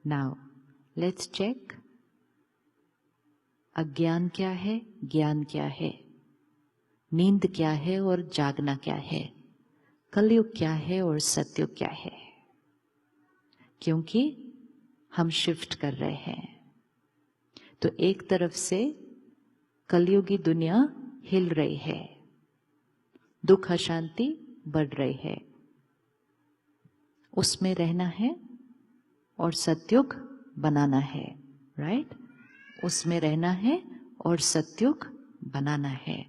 Now let's check, अज्ञान क्या है, ज्ञान क्या है, नींद क्या है और जागना क्या है, कलयुग क्या है और सतयुग क्या है। क्योंकि हम शिफ्ट कर रहे हैं। तो एक तरफ से कलयुगी दुनिया हिल रही है, दुख अशांति बढ़ रही है, उसमें रहना है और सतयुग बनाना है, राइट? उसमें रहना है और सतयुग बनाना है।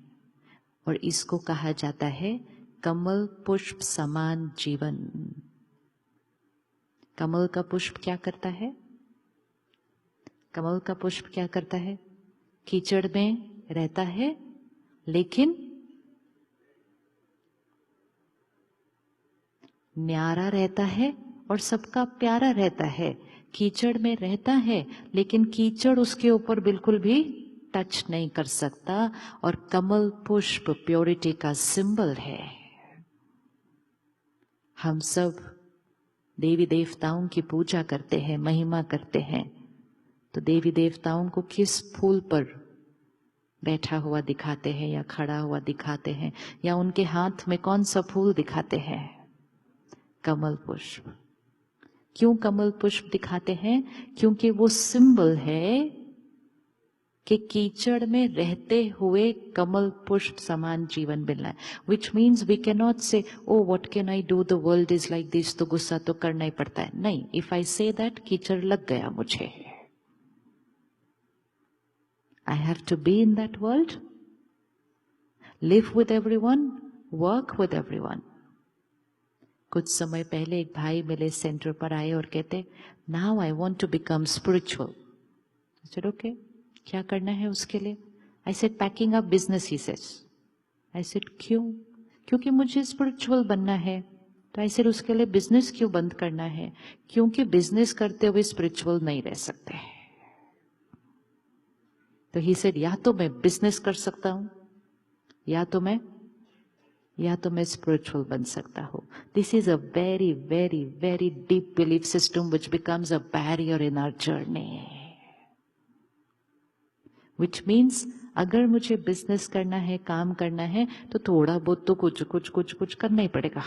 और इसको कहा जाता है कमल पुष्प समान जीवन। कमल का पुष्प क्या करता है? कमल का पुष्प क्या करता है? कीचड़ में रहता है लेकिन न्यारा रहता है और सबका प्यारा रहता है। कीचड़ में रहता है लेकिन कीचड़ उसके ऊपर बिल्कुल भी टच नहीं कर सकता। और कमल पुष्प प्योरिटी का सिंबल है। हम सब देवी देवताओं की पूजा करते हैं, महिमा करते हैं, तो देवी देवताओं को किस फूल पर बैठा हुआ दिखाते हैं या खड़ा हुआ दिखाते हैं, या उनके हाथ में कौन सा फूल दिखाते हैं? कमल पुष्प। क्यों कमल पुष्प दिखाते हैं? क्योंकि वो सिंबल है कि कीचड़ में रहते हुए कमल पुष्प समान जीवन मिलना है। Which means we can not say oh what can I do, the world is like this, तो गुस्सा तो करना ही पड़ता है। नहीं, इफ आई से दैट कीचड़ लग गया मुझे, I have to be in that world, live with everyone, work with everyone. कुछ समय पहले एक भाई मेरे सेंटर पर आए और कहते, now I want to become spiritual. I said, okay, क्या करना है उसके लिए? I said, packing up business, he says. I said, क्यों? क्योंकि मुझे spiritual बनना है। तो I said, उसके लिए business क्यों बंद करना है? क्योंकि business करते हुए spiritual नहीं रह सकते। तो ही सेड, या तो मैं बिजनेस कर सकता हूं या तो मैं स्पिरिचुअल बन सकता हूं। This is a very very very deep belief system which becomes a barrier in our journey. Which means अगर मुझे बिजनेस करना है, काम करना है, तो थोड़ा बहुत तो कुछ करना ही पड़ेगा।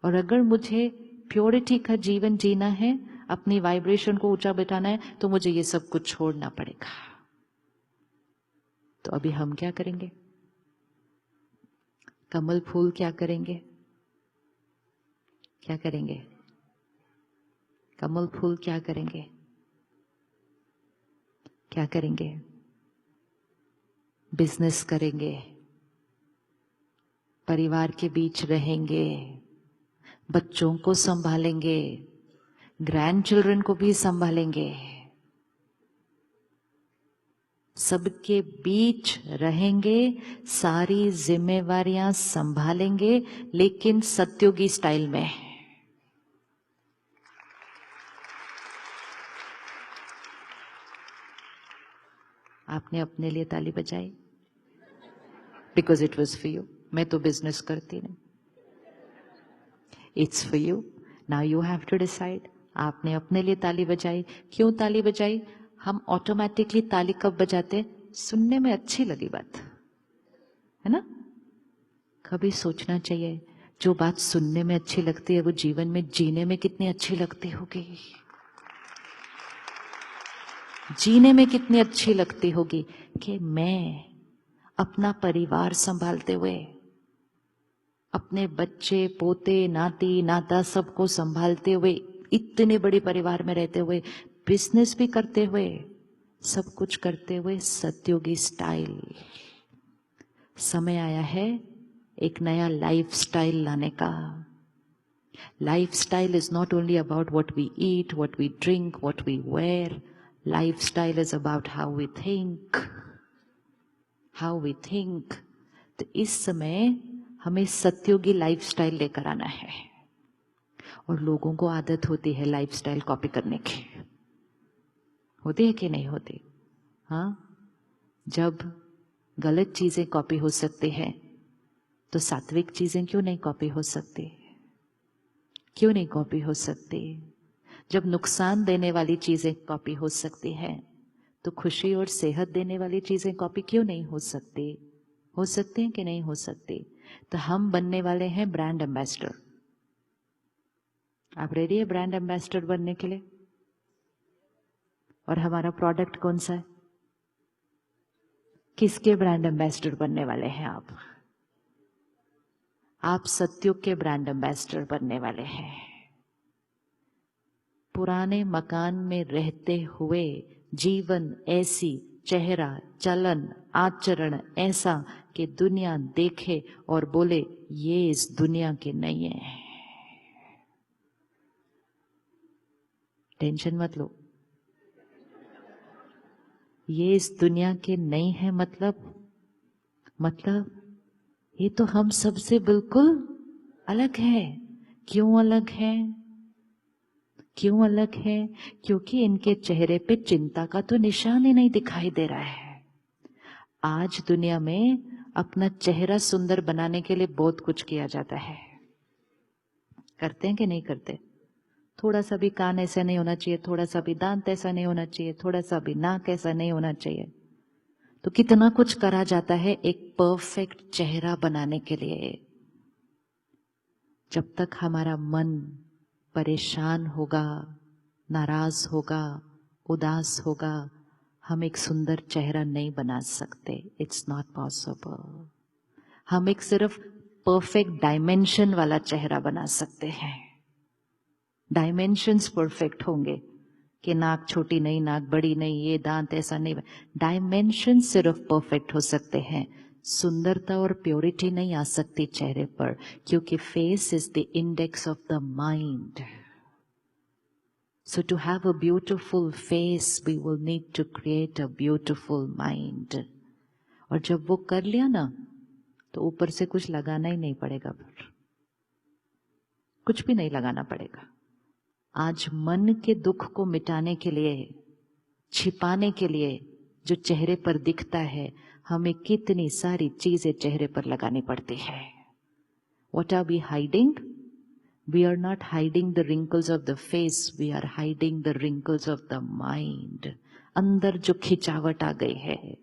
और अगर मुझे प्योरिटी का जीवन जीना है, अपनी वाइब्रेशन को ऊंचा बैठाना है, तो मुझे ये सब कुछ छोड़ना पड़ेगा। तो अभी हम क्या करेंगे? कमल फूल क्या करेंगे? क्या करेंगे? कमल फूल क्या करेंगे? क्या करेंगे? बिजनेस करेंगे, परिवार के बीच रहेंगे, बच्चों को संभालेंगे, ग्रैंड चिल्ड्रन को भी संभालेंगे, सबके बीच रहेंगे, सारी जिम्मेवारियां संभालेंगे, लेकिन सत्युगी स्टाइल में। आपने अपने लिए ताली बजाई, because it was for you. मैं तो बिजनेस करती नहीं, it's for you. Now you have to decide. आपने अपने लिए ताली बजाई। क्यों ताली बजाई? हम ऑटोमेटिकली ताली कब बजाते? सुनने में अच्छी लगी बात, है ना? कभी सोचना चाहिए, जो बात सुनने में अच्छी लगती है वो जीवन में जीने में कितनी अच्छी लगती होगी। जीने में कितनी अच्छी लगती होगी कि मैं अपना परिवार संभालते हुए, अपने बच्चे पोते नाती नाता सबको संभालते हुए, इतने बड़े परिवार में रहते हुए, बिजनेस भी करते हुए, सब कुछ करते हुए सत्युगी स्टाइल। समय आया है एक नया लाइफस्टाइल लाने का। Lifestyle is not only about what we eat, what we drink, what we wear. Lifestyle is about how we think, how we think. तो इस समय हमें सत्युगी लाइफस्टाइल लेकर आना है। और लोगों को आदत होती है लाइफस्टाइल कॉपी करने की, होती है कि नहीं होती? हाँ, जब गलत चीजें कॉपी हो सकती हैं, तो सात्विक चीजें क्यों नहीं कॉपी हो सकती? क्यों नहीं कॉपी हो सकती? जब नुकसान देने वाली चीजें कॉपी हो सकती है, तो खुशी और सेहत देने वाली चीजें कॉपी क्यों नहीं हो सकती? हो सकती हैं कि नहीं हो सकती? तो हम बनने वाले हैं ब्रांड एम्बेसडर। आप रेडी है ब्रांड एम्बेसडर बनने के लिए? और हमारा प्रोडक्ट कौन सा है? किसके ब्रांड एम्बेसडर बनने वाले हैं आप? आप सत्युग के ब्रांड एम्बेसडर बनने वाले हैं। पुराने मकान में रहते हुए जीवन ऐसी, चेहरा, चलन, आचरण ऐसा कि दुनिया देखे और बोले ये इस दुनिया के नहीं है। टेंशन मत लो। ये इस दुनिया के नहीं है मतलब ये तो हम सबसे बिल्कुल अलग है। क्यों अलग है? क्यों अलग है? क्योंकि इनके चेहरे पे चिंता का तो निशान ही नहीं दिखाई दे रहा है। आज दुनिया में अपना चेहरा सुंदर बनाने के लिए बहुत कुछ किया जाता है। करते हैं कि नहीं करते? थोड़ा सा भी कान ऐसा नहीं होना चाहिए, थोड़ा सा भी दांत ऐसा नहीं होना चाहिए, थोड़ा सा भी नाक ऐसा नहीं होना चाहिए। तो कितना कुछ करा जाता है एक परफेक्ट चेहरा बनाने के लिए। जब तक हमारा मन परेशान होगा, नाराज होगा, उदास होगा, हम एक सुंदर चेहरा नहीं बना सकते। It's not possible. हम एक सिर्फ परफेक्ट डायमेंशन वाला चेहरा बना सकते हैं। डायमेंशंस परफेक्ट होंगे कि नाक छोटी नहीं, नाक बड़ी नहीं, ये दांत ऐसा नहीं। डायमेंशन सिर्फ परफेक्ट हो सकते हैं। सुंदरता और प्योरिटी नहीं आ सकती चेहरे पर, क्योंकि face is the index of the mind. So to have a beautiful face, we will need to create a beautiful mind. और जब वो कर लिया ना, तो ऊपर से कुछ लगाना ही नहीं पड़ेगा, फिर कुछ भी नहीं लगाना पड़ेगा। आज मन के दुख को मिटाने के लिए, छिपाने के लिए जो चेहरे पर दिखता है, हमें कितनी सारी चीजें चेहरे पर लगानी पड़ती है। What are we hiding? We are not hiding the wrinkles of the face, we are hiding the wrinkles of the mind. अंदर जो खिंचावट आ गई है,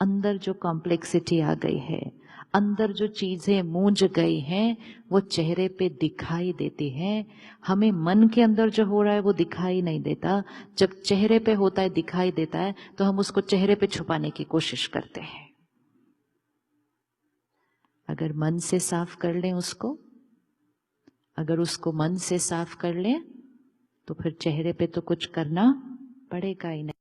अंदर जो कॉम्प्लेक्सिटी आ गई है, अंदर जो चीजें मूंझ गई हैं, वो चेहरे पे दिखाई देती हैं। हमें मन के अंदर जो हो रहा है वो दिखाई नहीं देता। जब चेहरे पे होता है, दिखाई देता है, तो हम उसको चेहरे पे छुपाने की कोशिश करते हैं। अगर मन से साफ कर लें उसको, अगर उसको मन से साफ कर लें, तो फिर चेहरे पे तो कुछ करना पड़ेगा ही नहीं।